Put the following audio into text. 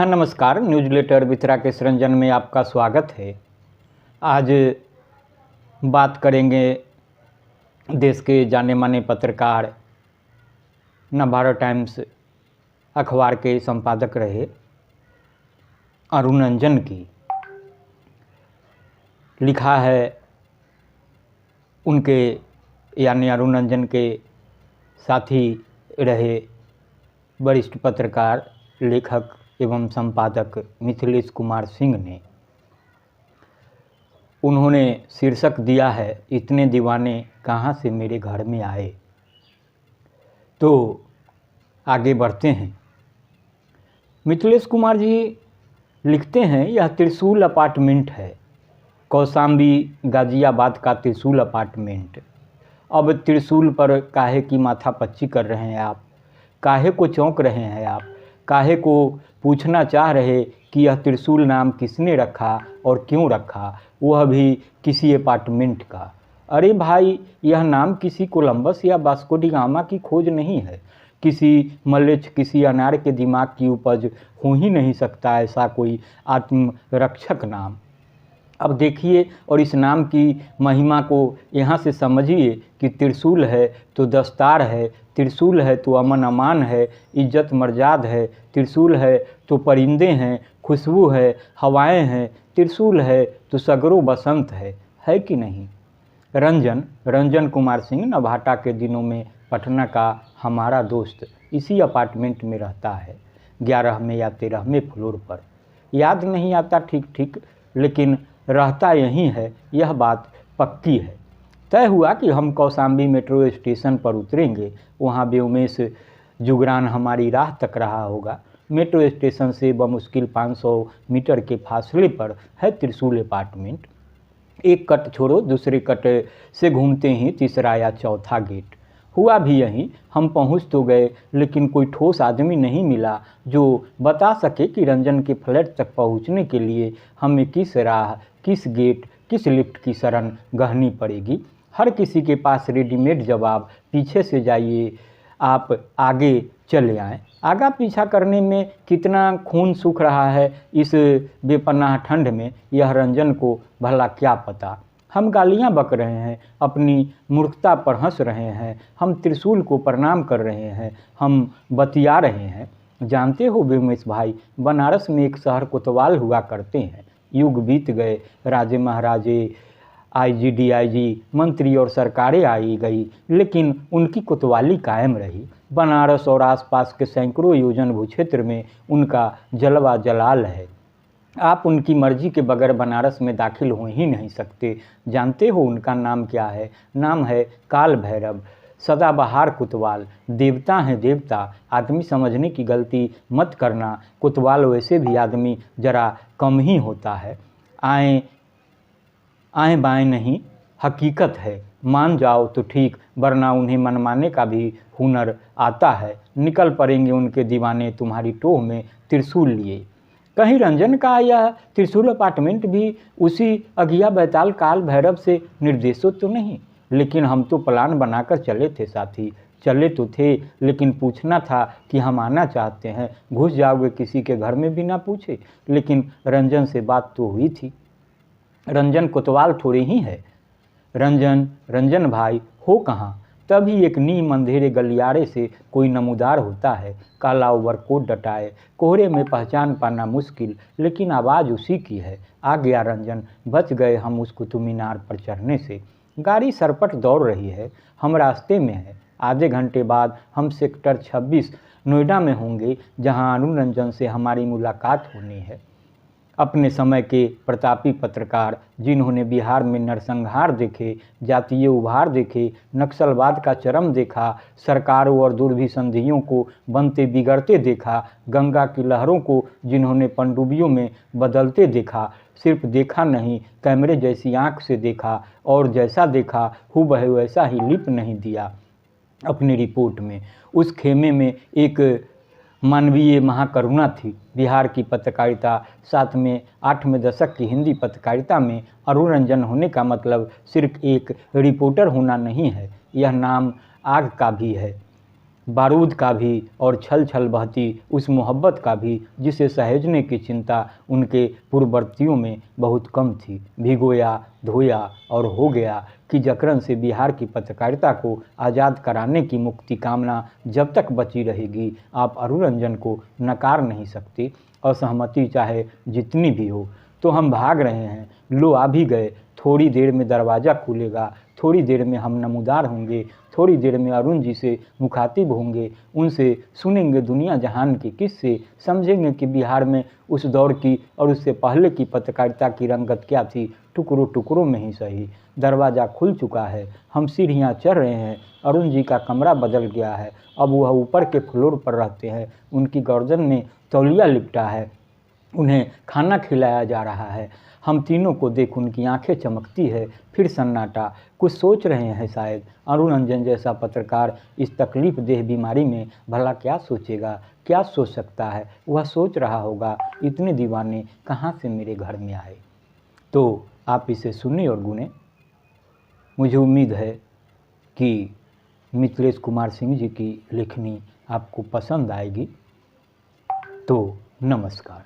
नमस्कार। Newsletter with Rakesh Ranjan में आपका स्वागत है। आज बात करेंगे देश के जाने माने पत्रकार, नवभारत टाइम्स अखबार के संपादक रहे अरुण रंजन की। लिखा है उनके यानी अरुण रंजन के साथी रहे वरिष्ठ पत्रकार, लेखक एवं संपादक मिथिलेश कुमार सिंह ने। उन्होंने शीर्षक दिया है, इतने दीवाने कहाँ से मेरे घर में आए। तो आगे बढ़ते हैं। मिथिलेश कुमार जी लिखते हैं, यह त्रिशूल अपार्टमेंट है, कौशाम्बी गाजियाबाद का त्रिशूल अपार्टमेंट। अब त्रिशूल पर काहे की माथापच्ची कर रहे हैं आप, काहे को चौंक रहे हैं आप, काहे को पूछना चाह रहे कि यह त्रिशूल नाम किसने रखा और क्यों रखा, वह भी किसी अपार्टमेंट का। अरे भाई, यह नाम किसी कोलंबस या वास्को डी गामा की खोज नहीं है, किसी मलेच्छ, किसी अनार के दिमाग की उपज हो ही नहीं सकता ऐसा कोई आत्मरक्षक नाम। अब देखिए और इस नाम की महिमा को यहाँ से समझिए कि त्रिशूल है तो दस्तार है, त्रिशूल है तो अमन अमान है, इज्जत मर्याद है, त्रिशूल है तो परिंदे हैं, खुशबू है, हवाएं हैं, त्रिशूल है तो सगरो बसंत है कि नहीं। रंजन कुमार सिंह नभाटा के दिनों में पटना का हमारा दोस्त इसी अपार्टमेंट में रहता है, 11वें या 13वें फ्लोर पर। याद नहीं आता ठीक, लेकिन रहता यहीं है, यह बात पक्की है। तय हुआ कि हम कौशाम्बी मेट्रो स्टेशन पर उतरेंगे, वहाँ व्योमेश जुगरान हमारी राह तक रहा होगा। मेट्रो स्टेशन से बमुश्किल 500 मीटर के फासले पर है त्रिशूल अपार्टमेंट। एक कट छोड़ो दूसरे कट से घूमते ही तीसरा या चौथा गेट। हुआ भी यहीं, हम पहुंच तो गए, लेकिन कोई ठोस आदमी नहीं मिला जो बता सके कि रंजन के फ्लैट तक पहुंचने के लिए हमें किस राह, किस गेट, किस लिफ्ट की शरण गहनी पड़ेगी। हर किसी के पास रेडीमेड जवाब, पीछे से जाइए, आप आगे चले आएँ। आगा पीछा करने में कितना खून सूख रहा है इस बेपनाह ठंड में, यह रंजन को भला क्या पता। हम गालियां बक रहे हैं, अपनी मूर्खता पर हंस रहे हैं, हम त्रिशूल को प्रणाम कर रहे हैं, हम बतिया रहे हैं। जानते हो व्योमेश भाई, बनारस में एक शहर कोतवाल हुआ करते हैं। युग बीत गए, राजे महाराजे, आईजी डीआईजी, मंत्री और सरकारें आई गई, लेकिन उनकी कोतवाली कायम रही। बनारस और आसपास के सैकड़ों योजन भूक्षेत्र में उनका जलवा जलाल है। आप उनकी मर्जी के बगैर बनारस में दाखिल हो ही नहीं सकते। जानते हो उनका नाम क्या है? नाम है काल भैरव, सदाबहार कोतवाल। देवता हैं देवता, आदमी समझने की गलती मत करना। कोतवाल वैसे भी आदमी जरा कम ही होता है। आए बाएं नहीं, हकीकत है, मान जाओ तो ठीक, वरना उन्हें मनमाने का भी हुनर आता है। निकल पड़ेंगे उनके दीवाने तुम्हारी टोह में त्रिशूल लिए। कहीं रंजन का यह त्रिशूल अपार्टमेंट भी उसी अगिया बैताल काल भैरव से निर्देशित तो नहीं? लेकिन हम तो प्लान बनाकर चले थे साथी, चले तो थे, लेकिन पूछना था कि हम आना चाहते हैं। घुस जाओगे किसी के घर में बिना पूछे? लेकिन रंजन से बात तो हुई थी। रंजन कोतवाल थोड़े ही है। रंजन भाई हो कहाँ? तभी एक नीम अंधेरे गलियारे से कोई नमूदार होता है, काला ओवरकोट डटाए, कोहरे में पहचान पाना मुश्किल, लेकिन आवाज़ उसी की है। आ गया रंजन, बच गए हम उस कुतुब मीनार पर चढ़ने से। गाड़ी सरपट दौड़ रही है, हम रास्ते में हैं। आधे घंटे बाद हम सेक्टर 26 नोएडा में होंगे, जहां अरुण रंजन से हमारी मुलाकात होनी है। अपने समय के प्रतापी पत्रकार, जिन्होंने बिहार में नरसंहार देखे, जातीय उभार देखे, नक्सलवाद का चरम देखा, सरकारों और दुर्भिसंधियों को बनते बिगड़ते देखा, गंगा की लहरों को जिन्होंने पनडुब्बियों में बदलते देखा, सिर्फ देखा नहीं, कैमरे जैसी आंख से देखा, और जैसा देखा हूबहू वैसा ही लिप नहीं दिया अपनी रिपोर्ट में। उस खेमे में एक मानवीय महाकरुणा थी। बिहार की पत्रकारिता 7वें 8वें दशक की हिंदी पत्रकारिता में अरुण रंजन होने का मतलब सिर्फ एक रिपोर्टर होना नहीं है, यह नाम आग का भी है। बारूद का भी और छल छल बहती उस मोहब्बत का भी जिसे सहेजने की चिंता उनके पूर्ववर्तियों में बहुत कम थी। भिगोया धोया और हो गया कि जकरन से बिहार की पत्रकारिता को आज़ाद कराने की मुक्ति कामना जब तक बची रहेगी, आप अरुण रंजन को नकार नहीं सकते। असहमति चाहे जितनी भी हो, तो हम भाग रहे हैं, लो आ भी गए। थोड़ी देर में दरवाज़ा खुलेगा, थोड़ी देर में हम नमूदार होंगे, थोड़ी देर में अरुण जी से मुखातिब होंगे, उनसे सुनेंगे दुनिया जहान के किस्से, समझेंगे कि बिहार में उस दौर की और उससे पहले की पत्रकारिता की रंगत क्या थी, टुकड़ों टुकड़ों में ही सही। दरवाज़ा खुल चुका है, हम सीढ़ियाँ चढ़ रहे हैं, अरुण जी का कमरा बदल गया है, अब वह ऊपर के फ्लोर पर रहते हैं, उनकी गर्दन में तौलिया लिपटा है, उन्हें खाना खिलाया जा रहा है। हम तीनों को देख उनकी आंखें चमकती है। फिर सन्नाटा, कुछ सोच रहे हैं शायद। अरुण रंजन जैसा पत्रकार इस तकलीफ देह बीमारी में भला क्या सोचेगा, क्या सोच सकता है। वह सोच रहा होगा, इतने दीवाने कहाँ से मेरे घर में आए। तो आप इसे सुने और गुने। मुझे उम्मीद है कि मिथिलेश कुमार सिंह जी की लेखनी आपको पसंद आएगी। तो नमस्कार।